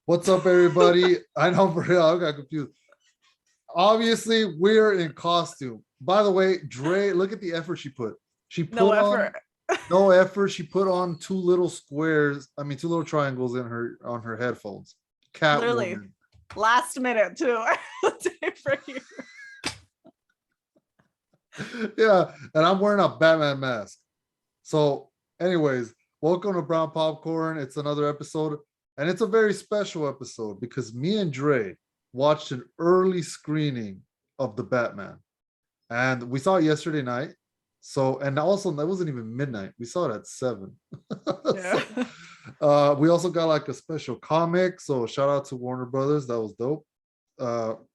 What's up, everybody? I know for real, I got confused. Obviously, we're in costume. By the way, Dre, look at the effort she put. She No put on effort. no effort. She put on two little squares. I mean, two little triangles in her on her headphones. Literally. Catwoman. Last minute too. For you. Yeah, and I'm wearing a Batman mask. So, anyways, welcome to Brown Popcorn. It's another episode, and it's a very special episode because me and Dre watched an early screening of the Batman, and we saw it yesterday night. So, and also that wasn't even midnight. We saw it at 7. Yeah. So, we also got like a special comic. So, shout out to Warner Brothers. That was dope.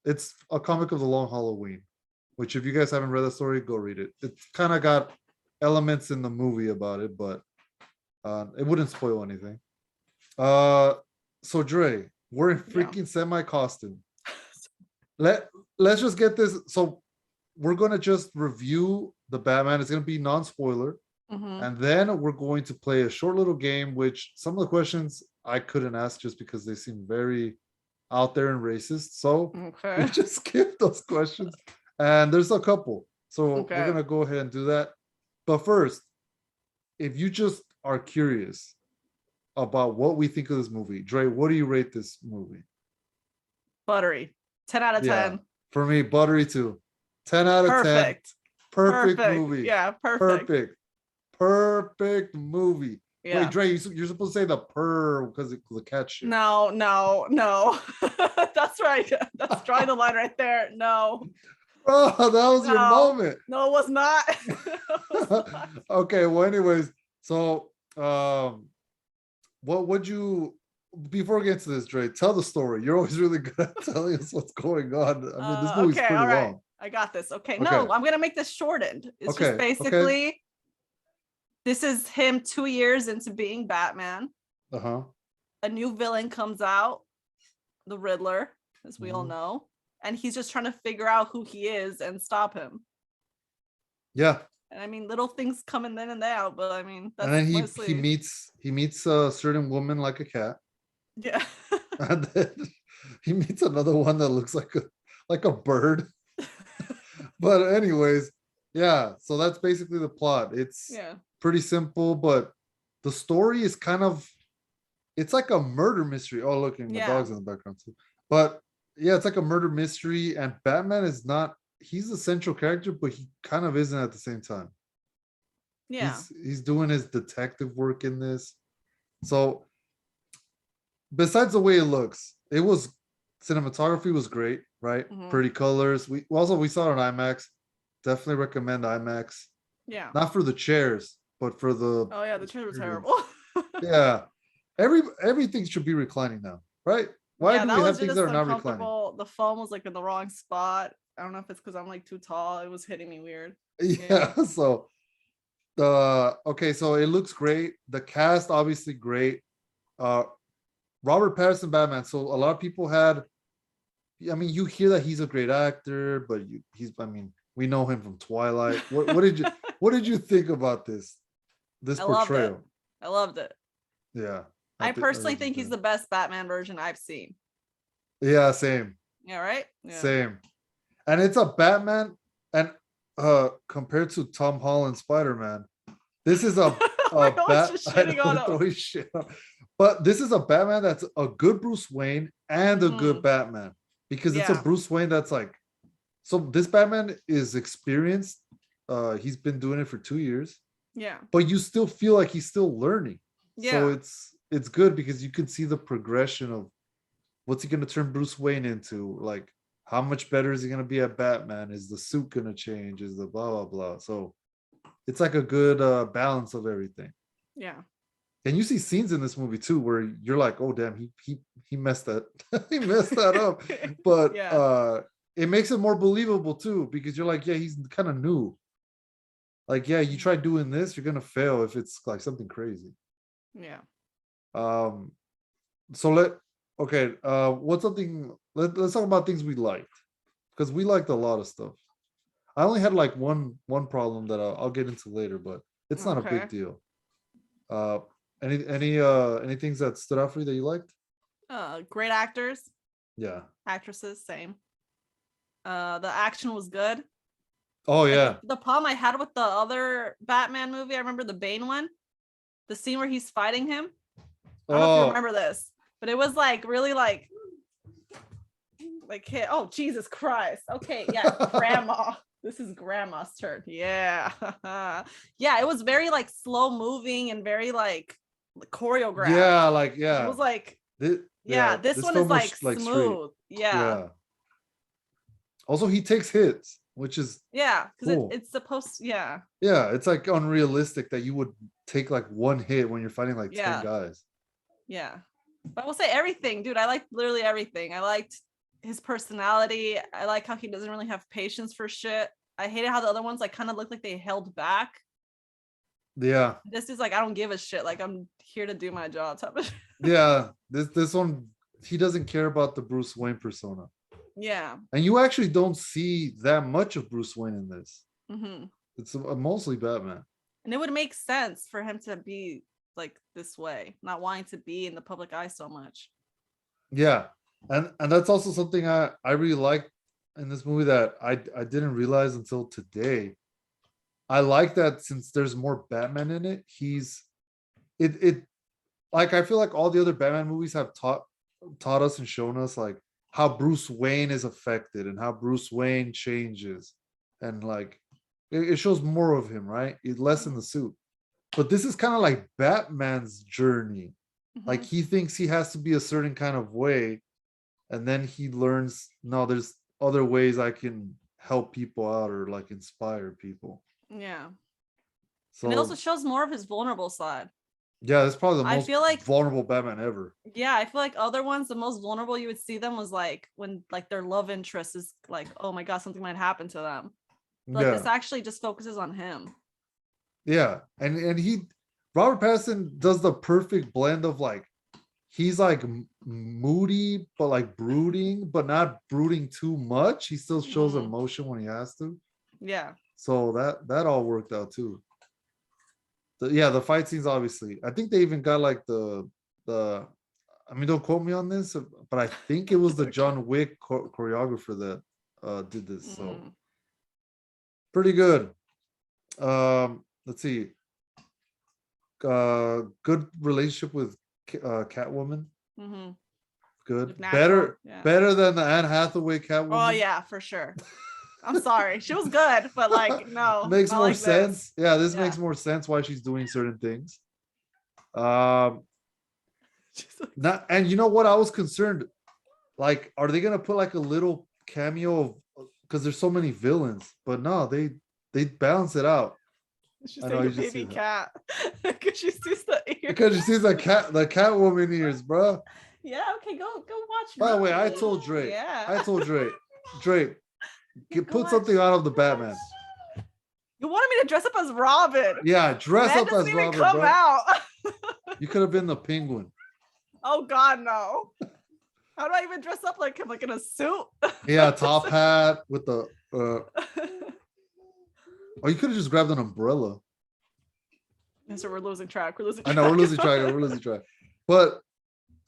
It's a comic of the Long Halloween, which if you guys haven't read the story, go read it. It's kind of got elements in the movie about it, but it wouldn't spoil anything. Uh, so Dre, we're in Yeah. freaking semi costume. Let's just get this. So we're gonna just review the Batman. It's gonna be non-spoiler, and then we're going to play a short little game. Which some of the questions I couldn't ask just because they seem very out there and racist. So we just skip those questions, and there's a couple. So we're gonna go ahead and do that. But first, if you just are curious about what we think of this movie, Dre, what do you rate this movie? Buttery. 10 out of 10. For me, buttery too. 10 out of Perfect. 10. Perfect movie. Yeah, perfect. Perfect movie. Yeah. Wait, Dre, you're supposed to say the purr because of the cat shit. No. That's right. That's drawing the line right there. No. Oh, that was your moment. No, it was not. It was not. Okay, well, anyways, so what would you, before we get to this, Dre, tell the story. You're always really good at telling us what's going on. I mean, this movie's pretty long. I got this. Okay. No, I'm gonna make this shortened. It's just basically this is him 2 years into being Batman. A new villain comes out, the Riddler, as we all know, and he's just trying to figure out who he is and stop him. Yeah. And I mean, little things come in and out, but I mean, that's and then mostly... he meets a certain woman like a cat. Yeah. And then he meets another one that looks like a bird. But anyways, yeah, so that's basically the plot. It's pretty simple, but the story is kind of, it's like a murder mystery. Oh, look, my dog's in the background too. But yeah, it's like a murder mystery, and Batman is not, he's the central character, but he kind of isn't at the same time. Yeah. He's doing his detective work in this. So besides the way it looks, cinematography was great, right? Pretty colors. We saw it on IMAX. Definitely recommend IMAX. Yeah. Not for the chairs, but for the... Oh yeah, the chairs were terrible. Yeah. Everything should be reclining now, right? Why do we have things that are not reclining? The foam was like in the wrong spot. I don't know if it's because I'm like too tall. It was hitting me weird. Yeah. So okay, so it looks great. The cast obviously great. Robert Pattinson Batman. So a lot of people had, I mean, you hear that he's a great actor, but we know him from Twilight. What did you think about this portrayal? I loved it. Yeah. I personally think he's the best Batman version I've seen. Yeah, same. Yeah, right? Yeah. Same. And it's a Batman, and compared to Tom Holland's Spider-Man, this is a but this is a Batman that's a good Bruce Wayne and a good Batman, because it's a Bruce Wayne that's like, so this Batman is experienced. He's been doing it for 2 years. Yeah. But you still feel like he's still learning. Yeah. So it's good because you can see the progression of what's he going to turn Bruce Wayne into, like how much better is he going to be at Batman? Is the suit going to change? Is the blah, blah, blah. So it's like a good balance of everything. Yeah. And you see scenes in this movie too where you're like, oh damn, he messed that he messed that up. But it makes it more believable too, because you're like, yeah, he's kind of new. Like, yeah, you try doing this, you're gonna fail if it's like something crazy. Yeah. So what's something, let's talk about things we liked, because we liked a lot of stuff. I only had like one problem that I'll get into later, but it's not a big deal. Any things that stood out for you that you liked? Great actors. Yeah. Actresses, same. The action was good. Oh yeah. Like, the problem I had with the other Batman movie, I remember the Bane one, the scene where he's fighting him. I don't know if you remember this, but it was like really like oh Jesus Christ. Okay, yeah, grandma. This is grandma's turn. Yeah. Yeah, it was very like slow moving and very like choreographed. Yeah, like yeah. It was like this one is like smooth. Straight. Yeah. Also, he takes hits, which is because cool. it's supposed yeah. Yeah, it's like unrealistic that you would take like one hit when you're fighting like 10 guys. Yeah. But I will say everything, dude. I liked literally everything. I liked his personality. I like how he doesn't really have patience for shit. I hated how the other ones like kind of looked like they held back. Yeah. This is like, I don't give a shit. Like, I'm here to do my job type of shit. Yeah. This one, he doesn't care about the Bruce Wayne persona. Yeah. And you actually don't see that much of Bruce Wayne in this. Mm-hmm. It's mostly Batman. And it would make sense for him to be like this way, not wanting to be in the public eye so much. Yeah. And that's also something I really like in this movie that I didn't realize until today. I like that since there's more Batman in it, it like I feel like all the other Batman movies have taught us and shown us like how Bruce Wayne is affected and how Bruce Wayne changes, and like it shows more of him, right? Less in the suit. But this is kind of like Batman's journey. Mm-hmm. Like he thinks he has to be a certain kind of way, and then he learns, no, there's other ways I can help people out or like inspire people. Yeah. So and it also shows more of his vulnerable side. Yeah, that's probably the most vulnerable Batman ever. Yeah, I feel like other ones, the most vulnerable you would see them was like when like their love interest is like, oh my god, something might happen to them. But like this actually just focuses on him. Yeah, and Robert Pattinson does the perfect blend of like, he's like moody but like brooding, but not brooding too much. He still shows emotion when he has to. Yeah. So that all worked out too. The fight scenes, obviously. I think they even got like the I mean, don't quote me on this, but I think it was the John Wick choreographer that did this. So pretty good. Let's see. Good relationship with Catwoman. Mm-hmm. Good. Better than the Anne Hathaway Catwoman. Oh yeah, for sure. I'm sorry. She was good, but like, no. Makes more sense. Yeah, this makes more sense why she's doing certain things. And you know what? I was concerned. Like, are they gonna put like a little cameo of, because there's so many villains? But no, they balance it out. She's like a baby cat. Because she sees the ears. Because she sees the Catwoman ears, bro. Yeah, okay, go watch. By the way, I told Dre. Dre, put something out of the Batman. You wanted me to dress up as Robin. Yeah, dress up as Robin. Come out. You could have been the Penguin. Oh God, no. How do I even dress up like him? Like in a suit? Yeah, top hat with the or you could have just grabbed an umbrella. So we're losing track. I know we're losing track. But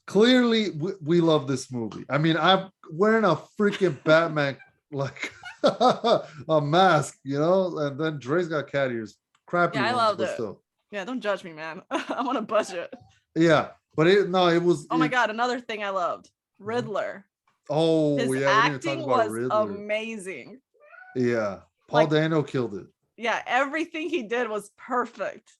clearly we love this movie. I mean, I'm wearing a freaking Batman like a mask, you know, and then Dre's got cat ears. Crappy ones, I loved but it. Still. Yeah, don't judge me, man. I'm on a budget. Yeah, but it was. Oh my God, another thing I loved, Riddler. Oh, his acting was Riddler. Amazing. Yeah, Paul Dano killed it. Yeah, everything he did was perfect.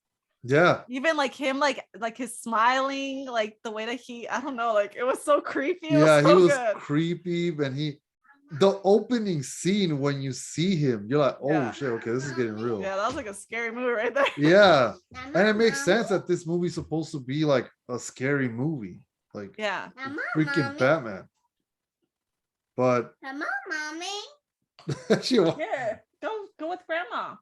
Yeah, even like him, like his smiling, like the way that I don't know, like it was so creepy. He was creepy, and the opening scene when you see him, you're like, oh shit, okay, this is getting real. Yeah, that was like a scary movie right there. Yeah, and it makes sense that this movie's supposed to be like a scary movie, like freaking Batman. But come on, mommy. Here, go with grandma.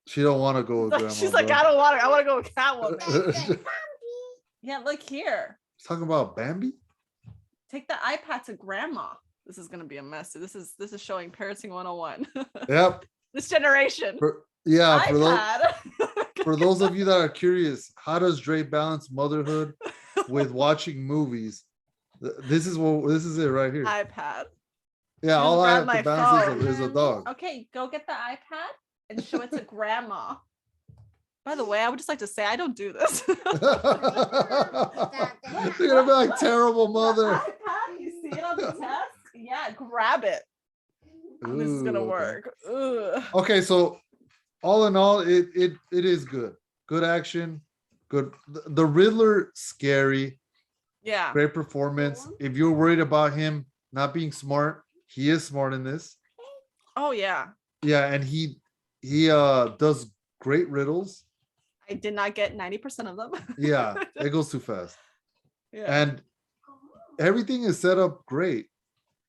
She don't want to go with grandma. She's like, I don't want to. I want to go with Catwoman. Yeah, look here. Talking about Bambi. Take the iPad to grandma. This is gonna be a mess. This is showing parenting 101. Yep. This generation. For those of you that are curious, how does Dre balance motherhood with watching movies. This is it right here. iPad. Yeah, all I have to bounce is a dog. Okay, go get the iPad and show it to grandma. By the way, I would just like to say I don't do this. You're gonna be like terrible mother. iPad, you see it on the test? Yeah, grab it. Ooh, this is gonna work. Ugh. Okay, so all in all, it is good. Good action, good. The Riddler, scary. Yeah. Great performance. If you're worried about him not being smart, he is smart in this. Oh yeah. Yeah, and he does great riddles. I did not get 90% of them. Yeah, it goes too fast. Yeah. And everything is set up great.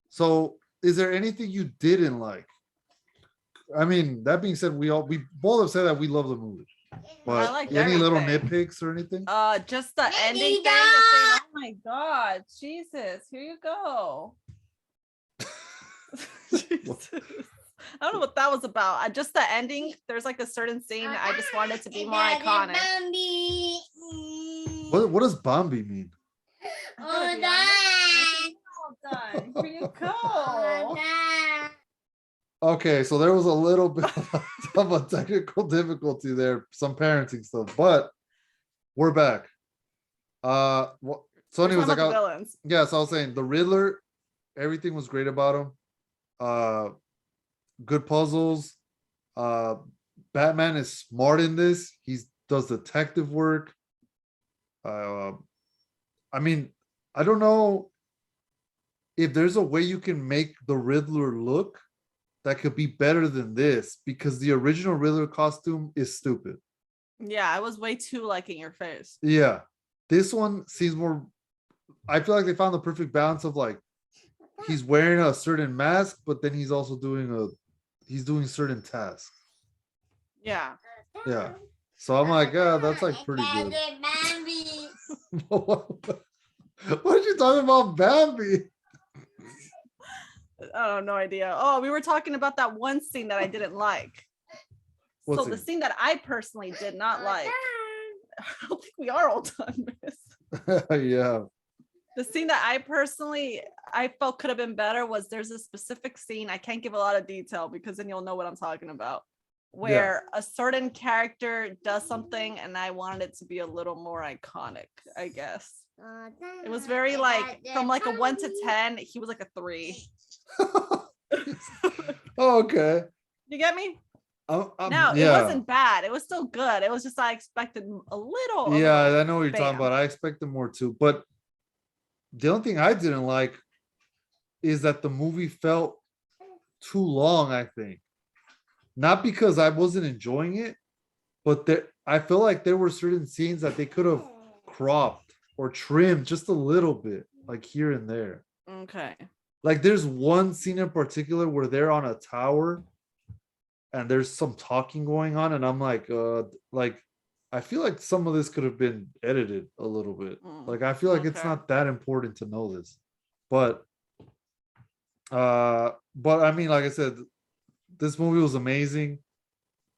So is there anything you didn't like? I mean, that being said, we both have said that we love the movie. But any everything. Little nitpicks or anything? Just the ending thing. Oh my god, Jesus! Here you go. Jesus. I don't know what that was about. Just the ending. There's like a certain scene. I just wanted it to be more iconic. What does Bambi mean? All done. Here you go. Okay, so there was a little bit of a technical difficulty there, some parenting stuff, but we're back. So anyways, so I was saying the Riddler, everything was great about him. Good puzzles. Batman is smart in this. He does detective work. I mean, I don't know if there's a way you can make the Riddler look that could be better than this, because the original Riddler costume is stupid. Yeah, I was way too like in your face. Yeah, this one seems more. I feel like they found the perfect balance of like he's wearing a certain mask, but then he's also doing certain tasks. Yeah. Yeah. So I'm like, that's like pretty good. What are you talking about, Bambi? Oh, no idea. Oh, we were talking about that one scene that I didn't like. What so scene? The scene that I personally did not like. I don't think we are all done, miss. Yeah. The scene that I felt could have been better was there's a specific scene. I can't give a lot of detail because then you'll know what I'm talking about. Where a certain character does something and I wanted it to be a little more iconic, I guess. It was very like from like a 1 to 10, he was like a 3. Oh, okay. You get me? No, it wasn't bad. It was still good. It was just I expected a little. Yeah, I know what you're talking about. I expected more too. But the only thing I didn't like is that the movie felt too long, I think. Not because I wasn't enjoying it, but I feel like there were certain scenes that they could have cropped or trimmed just a little bit, like here and there. Okay. Like there's one scene in particular where they're on a tower and there's some talking going on, and I'm like I feel like some of this could have been edited a little bit. Like I feel like it's not that important to know this. But I mean, like I said, this movie was amazing.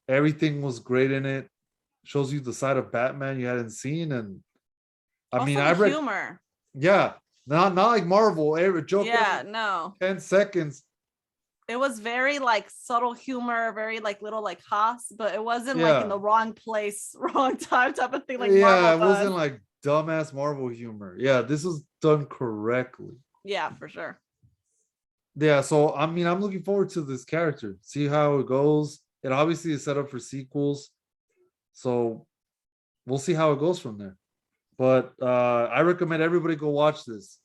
Everything was great in it. Shows you the side of Batman you hadn't seen, and I mean, I read humor. Yeah, not like Marvel. Every Joker. Yeah, no. 10 seconds. It was very like subtle humor, very like little like Haas, but it wasn't like in the wrong place, wrong time type of thing. Like Marvel it wasn't like dumbass Marvel humor. Yeah, this was done correctly. Yeah, for sure. Yeah, so I mean, I'm looking forward to this character. See how it goes. It obviously is set up for sequels, so we'll see how it goes from there. But I recommend everybody go watch this.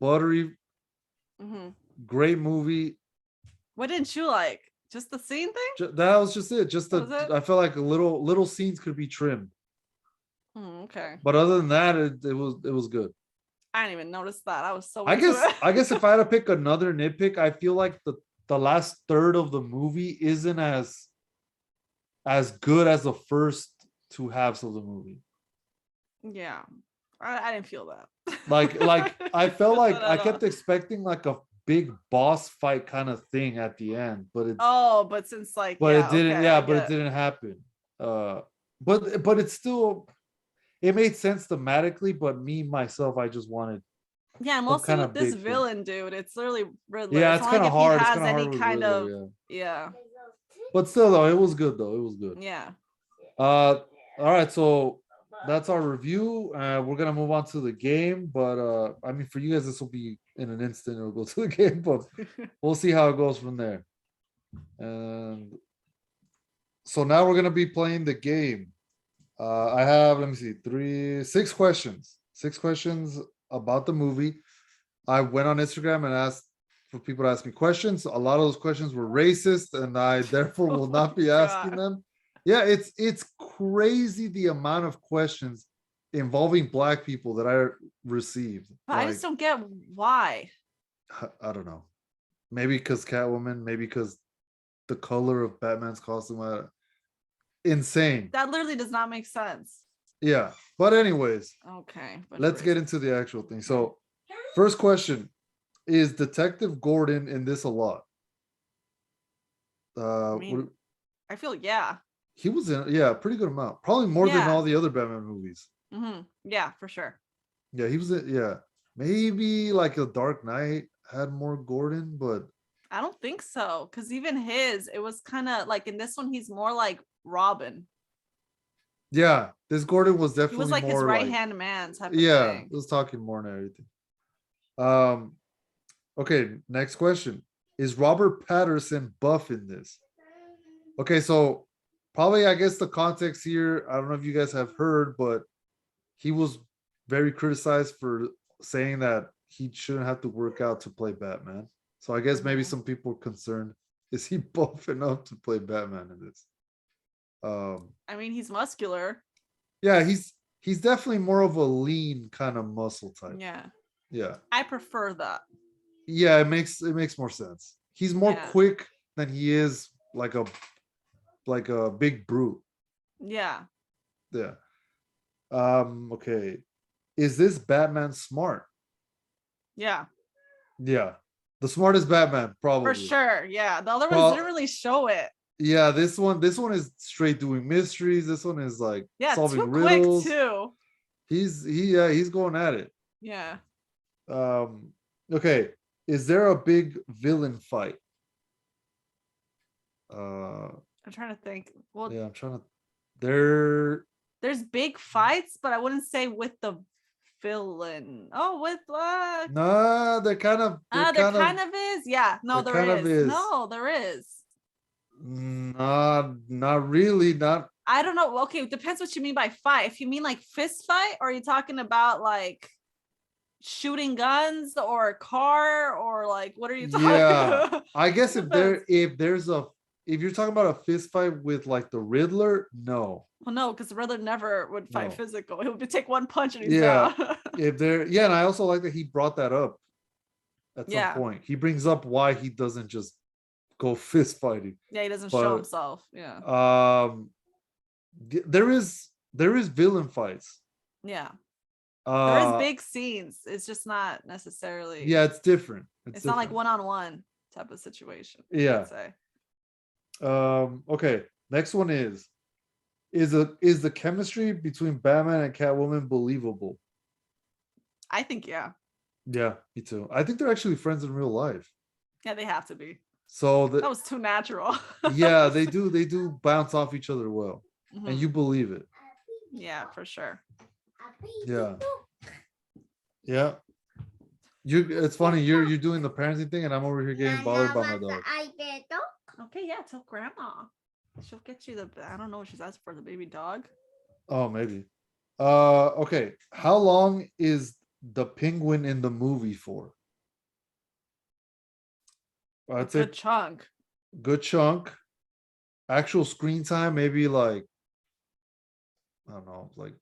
Buttery, great movie. What didn't you like? Just the scene thing? That was just it. I felt like little scenes could be trimmed. Okay. But other than that, it was good. I didn't even notice that. I was so. I guess if I had to pick another nitpick, I feel like the last third of the movie isn't as good as the first 2 halves of the movie. Yeah, I didn't feel that. Like I felt like I kept expecting like a big boss fight kind of thing at the end, but it. Oh, but since like. But it didn't. Okay, but it didn't happen. But it's still. it made sense thematically, but myself, I just wanted. Yeah, mostly with this villain dude. It's literally Riddler. Yeah, it's not like hard. He has any kind of yeah. But still, though, it was good. It was good. Yeah. All right, so that's our review. We're gonna move on to the game, but I mean, for you guys, this will be in an instant. It'll go to the game, but we'll see how it goes from there. And so now we're gonna be playing the game. I have, let me see, 6 questions. 6 questions about the movie. I went on Instagram and asked for people to ask me questions. A lot of those questions were racist, and I therefore will not be asking them. Yeah, it's crazy the amount of questions involving Black people that I received. I just don't get why. I don't know. Maybe because Catwoman, maybe because the color of Batman's costume. Insane. That literally does not make sense. Yeah, but anyways, okay, let's get into the actual thing. So first question, is Detective Gordon in this a lot? I feel he was in a pretty good amount, probably more than all the other Batman movies. Yeah, for sure. Yeah, he was maybe like a Dark Knight had more Gordon, but I don't think so, because even it was kind of like in this one he's more like Robin. Yeah, this Gordon was definitely he was like more his right hand man type of thing. It was talking more and everything. Okay, next question. Is Robert Pattinson buff in this? Okay, so probably I guess the context here, I don't know if you guys have heard, but he was very criticized for saying that he shouldn't have to work out to play Batman. So I guess maybe some people are concerned, is he buff enough to play Batman in this? I mean, he's muscular. Yeah, he's definitely more of a lean kind of muscle type. Yeah. I prefer that. Yeah, it makes more sense. He's more quick than he is like a big brute. Yeah. Okay. Is this Batman smart? Yeah. Yeah. The smartest Batman, probably. For sure. Yeah. The other ones didn't really show it. Yeah, this one is straight doing mysteries. This one is like solving too riddles. Quick too. He's going at it. Yeah. Okay. Is there a big villain fight? I'm trying to think. Well, yeah, I'm trying to. There's big fights, but I wouldn't say with the villain. Oh, with what? Nah, there kind of is. Yeah, no, there is. No, there is. Not really. Not. I don't know. Okay, it depends what you mean by fight. If you mean like fist fight, or are you talking about like shooting guns or a car, or like what are you talking about? I guess if you're talking about a fist fight with like the Riddler, no. Well, no, because the Riddler never would fight physical. He would take one punch and he's down. And I also like that he brought that up at some point. He brings up why he doesn't just go fist fighting. Yeah, he doesn't show himself. Yeah. There is villain fights. Yeah. There is big scenes. It's just not necessarily. Yeah, it's different. It's not like one-on-one type of situation. Yeah. I'd say. Okay. Next one is the chemistry between Batman and Catwoman believable? I think yeah. Yeah, me too. I think they're actually friends in real life. Yeah, they have to be. So that was too natural. Yeah, they do bounce off each other well, and you believe it. Yeah, for sure. Yeah. It's funny, you're doing the parenting thing and I'm over here getting bothered by my dog. Okay, yeah, tell grandma. She'll get you I don't know what she's asking for, the baby dog. Oh, maybe. Okay. How long is the Penguin in the movie for? I'd say good chunk. Actual screen time, maybe like, I don't know, like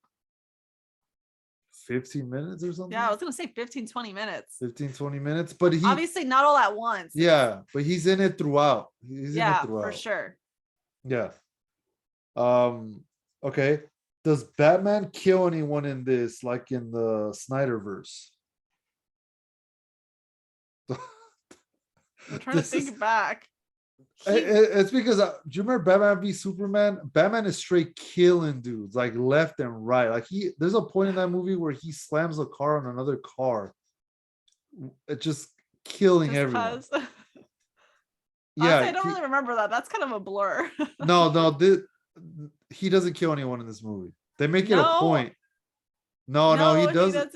15 minutes or something. Yeah, I was gonna say 15-20 minutes. 15-20 minutes, but he obviously not all at once. Yeah, but he's in it throughout. For sure. Yeah. Okay. Does Batman kill anyone in this, like in the Snyderverse? I'm trying to think back. It's because do you remember Batman v Superman? Batman is straight killing dudes like left and right. Like there's a point in that movie where he slams a car on another car. It's just killing everyone. Yeah, honestly, I don't really remember that. That's kind of a blur. no, he doesn't kill anyone in this movie. They make it a point. No, he doesn't.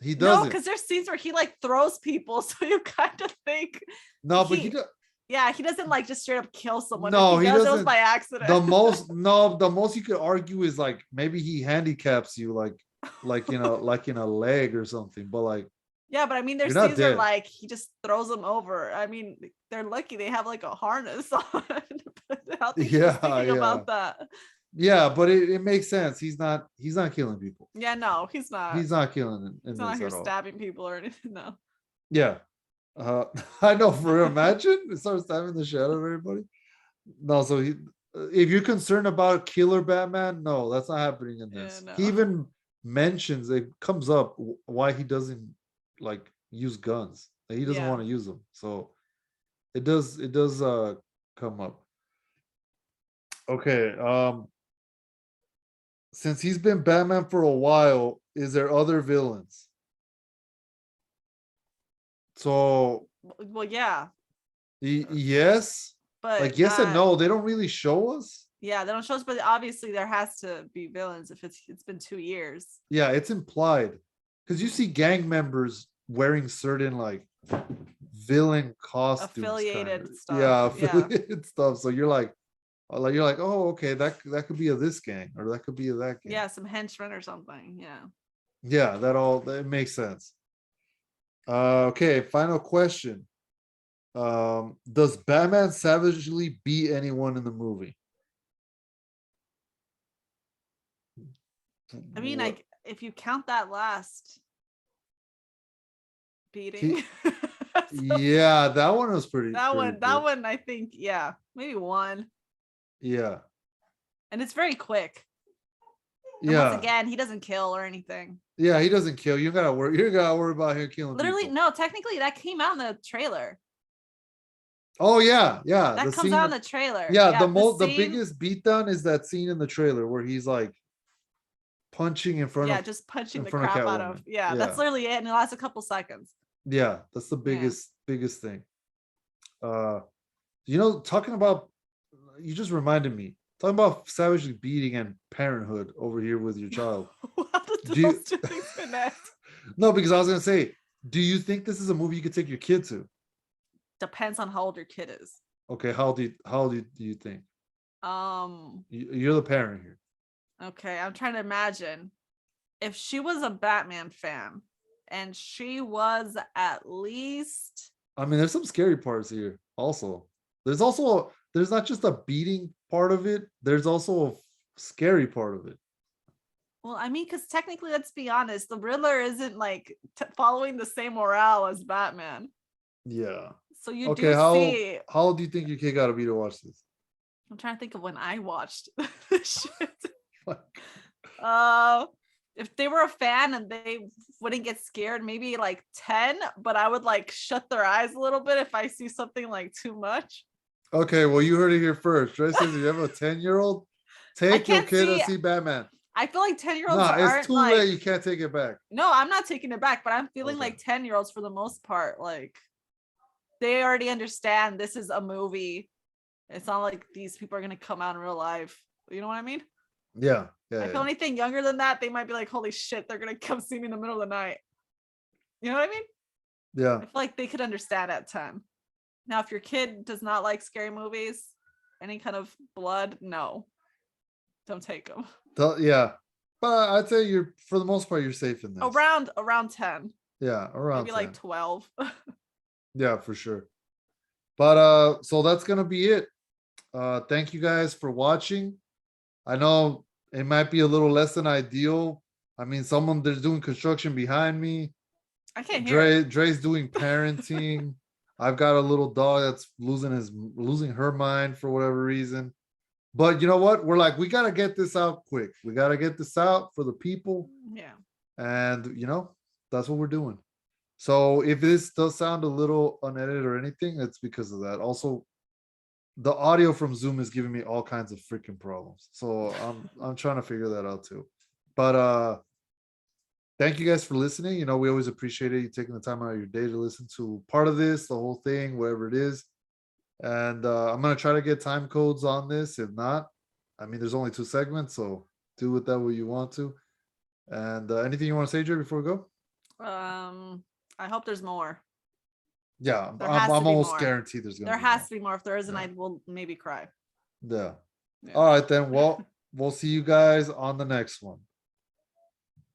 He doesn't. No, because there's scenes where he like throws people, so you kind of think. No, but he does. Yeah, he doesn't like just straight up kill someone. No, he doesn't. It was by accident. The most you could argue is like maybe he handicaps you, like in a leg or something. But like, yeah, but I mean, there's scenes where like he just throws them over. I mean, they're lucky they have like a harness on. How thinking about that. Yeah, but it makes sense. He's not killing people. Yeah, no, he's not. He's not killing. He's not here stabbing people or anything. No. Yeah. I know. For imagine it starts stabbing the shit out of everybody. No, so if you're concerned about killer Batman, no, that's not happening in this. Yeah, no. He even mentions, it comes up why he doesn't like use guns. He doesn't want to use them. So it does come up. Okay. Since he's been Batman for a while, is there other villains? So, well, yeah. Yes, but like yes and no. They don't really show us. Yeah, they don't show us, but obviously there has to be villains if it's been 2 years. Yeah, it's implied because you see gang members wearing certain like villain costumes, affiliated stuff. Yeah, affiliated stuff. So you're like, oh, okay, that could be a this gang or that could be a that gang. Yeah, some henchmen or something. Yeah. Yeah, that makes sense. Okay, final question. Does Batman savagely beat anyone in the movie? I mean, like if you count that last beating. Yeah, that one was pretty. That one, I think, yeah, maybe one. Yeah. And it's very quick. And once again, he doesn't kill or anything. Yeah, he doesn't kill. You gotta worry about him killing. Literally, people. No. Technically, that came out in the trailer. Oh yeah. That comes out in the trailer. Yeah, the biggest beatdown is that scene in the trailer where he's like punching in front of. Yeah, just punching the crap out of. Yeah, that's literally it, and it lasts a couple seconds. Yeah, that's the biggest thing. Talking about, you just reminded me. Talking about savagely beating and parenthood over here with your child. How did those two things connect? No, because I was gonna say, do you think this is a movie you could take your kid to? Depends on how old your kid is. Okay, how old do you think? You're the parent here. Okay, I'm trying to imagine if she was a Batman fan and she was at least. I mean, there's some scary parts here. Also, there's not just a beating part of it. There's also a scary part of it. Well, I mean, because technically, let's be honest, the Riddler isn't like following the same morale as Batman. Yeah. So you do see. How old do you think your kid got to be to watch this? I'm trying to think of when I watched this shit. If they were a fan and they wouldn't get scared, maybe like 10, but I would like shut their eyes a little bit if I see something like too much. Okay, well, you heard it here first. Dre says if you have a 10-year-old, take your kid to see Batman. I feel like 10-year-olds it's too late. You can't take it back. No, I'm not taking it back, but I'm feeling like 10-year-olds for the most part, like they already understand this is a movie. It's not like these people are going to come out in real life. You know what I mean? Yeah. I feel anything younger than that, they might be like, holy shit, they're going to come see me in the middle of the night. You know what I mean? Yeah. I feel like they could understand at 10. Now, if your kid does not like scary movies, any kind of blood, no. Don't take them. Yeah. But I'd say for the most part, you're safe in this. Around 10. Yeah, around maybe 10. Like 12. Yeah, for sure. But so that's gonna be it. Thank you guys for watching. I know it might be a little less than ideal. I mean, there's doing construction behind me. I can't hear. Dre's doing parenting. I've got a little dog that's losing her mind for whatever reason. But you know what? We're like, we gotta get this out quick. We gotta get this out for the people. Yeah. And that's what we're doing. So if this does sound a little unedited or anything, it's because of that. Also, the audio from Zoom is giving me all kinds of freaking problems. So I'm trying to figure that out too. But thank you guys for listening. You know, we always appreciate it. You taking the time out of your day to listen to part of this, the whole thing, whatever it is. And I'm gonna try to get time codes on this. If not, I mean, there's only 2 segments, so do with that what you want to. And anything you want to say, Jay, before we go? I hope there's more. Yeah, I'm almost guaranteed there's gonna be more. To be more. If there isn't, I will maybe cry. Yeah. All right then. Well, we'll see you guys on the next one.